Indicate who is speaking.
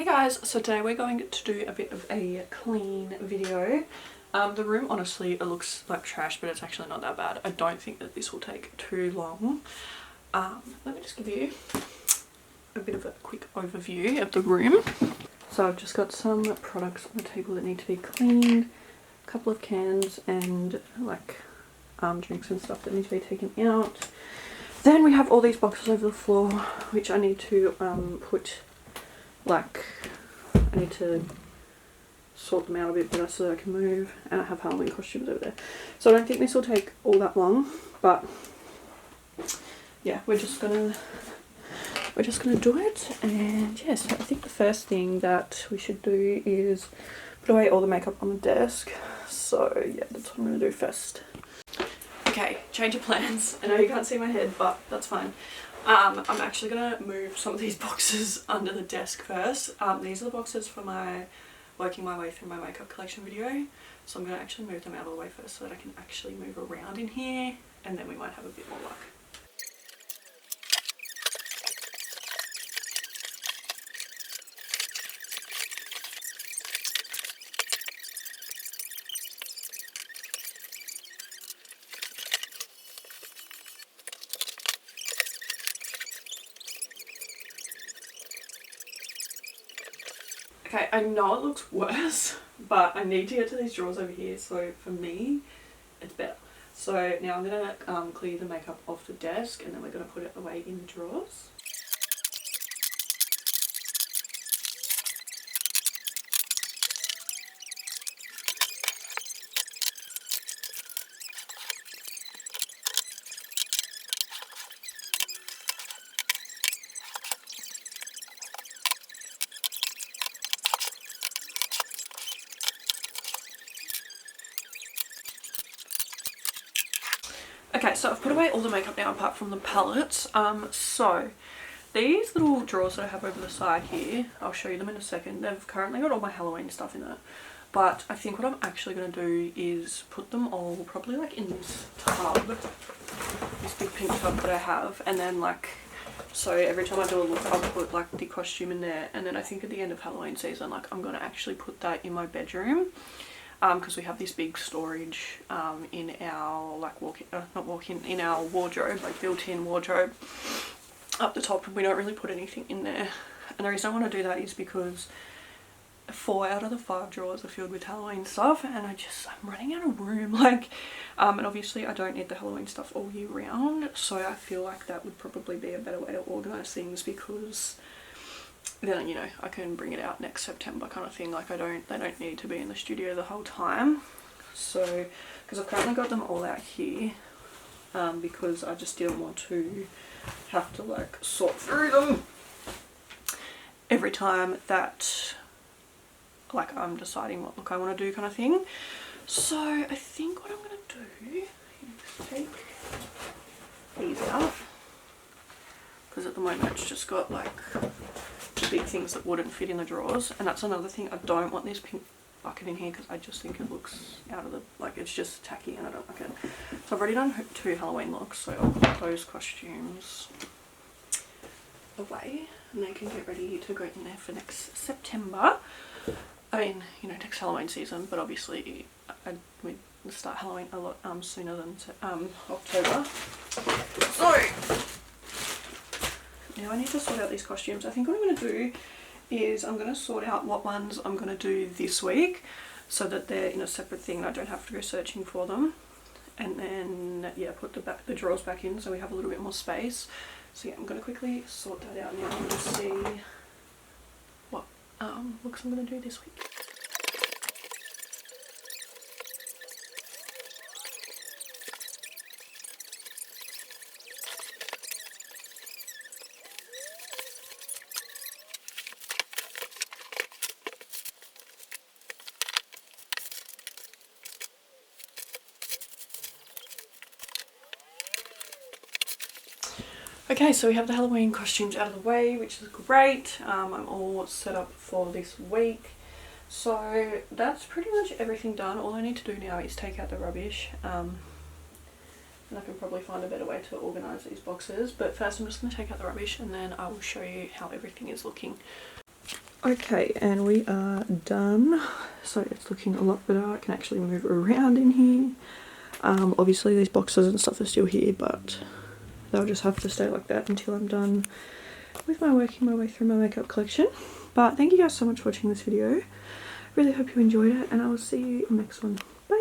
Speaker 1: Guys, so today we're going to do a bit of a clean video. The room, honestly, it looks like trash, but it's actually not that bad. I don't think that this will take too long. Let me just give you a bit of a quick overview of the room. So I've just got some products on the table that need to be cleaned, a couple of cans and like drinks and stuff that need to be taken out. Then we have all these boxes over the floor which I need to put, like, I need to sort them out a bit better so that I can move, and I have Halloween costumes over there. So I don't think this will take all that long, but yeah, we're just gonna do it. And yes, I think the first thing that we should do is put away all the makeup on the desk. So yeah, that's what I'm gonna do first. Okay, change of plans. I know you can't see my head, but that's fine. I'm actually gonna move some of these boxes under the desk first. These are the boxes for my working my way through my makeup collection video. So I'm gonna actually move them out of the way first so that I can actually move around in here, and then we might have a bit more luck. Okay, I know it looks worse, but I need to get to these drawers over here, so for me, it's better. So now I'm going to clear the makeup off the desk, and then we're going to put it away in the drawers. Okay, so I've put away all the makeup now apart from the palettes. So these little drawers that I have over the side here, I'll show you them in a second. They've currently got all my Halloween stuff in it. But I think what I'm actually going to do is put them all probably like in this tub, this big pink tub that I have. And then like, so every time I do a look, I'll put like the costume in there. And then I think at the end of Halloween season, like I'm going to actually put that in my bedroom. Because we have this big storage in our like in our wardrobe, like built-in wardrobe up the top, and we don't really put anything in there. And the reason I want to do that is because 4 out of the 5 drawers are filled with Halloween stuff, and I'm running out of room, like, and obviously I don't need the Halloween stuff all year round, so I feel like that would probably be a better way to organise things, because then, you know, I can bring it out next September kind of thing. Like they don't need to be in the studio the whole time. So, because I've currently got them all out here, because I just didn't want to have to like sort through them every time that like I'm deciding what look I want to do kind of thing. So I think what I'm going to do is take these out, because at the moment it's just got like big things that wouldn't fit in the drawers. And that's another thing, I don't want this pink bucket in here because I just think it looks out of the, like it's just tacky and I don't like it. So I've already done 2 Halloween looks, so I'll put those costumes away and they can get ready to go in there for next September. I mean, you know, next Halloween season, but obviously we start Halloween a lot sooner than October. So now I need to sort out these costumes. I think what I'm going to do is I'm going to sort out what ones I'm going to do this week so that they're in a separate thing and I don't have to go searching for them. And then, yeah, put the drawers back in so we have a little bit more space. So yeah, I'm going to quickly sort that out now and just see what looks I'm going to do this week. Okay, so we have the Halloween costumes out of the way, which is great. I'm all set up for this week. So that's pretty much everything done. All I need to do now is take out the rubbish. And I can probably find a better way to organise these boxes. But first I'm just going to take out the rubbish and then I will show you how everything is looking. Okay, and we are done. So it's looking a lot better. I can actually move around in here. Obviously these boxes and stuff are still here, but they'll just have to stay like that until I'm done with working my way through my makeup collection. But thank you guys so much for watching this video. Really hope you enjoyed it, and I will see you in the next one. Bye!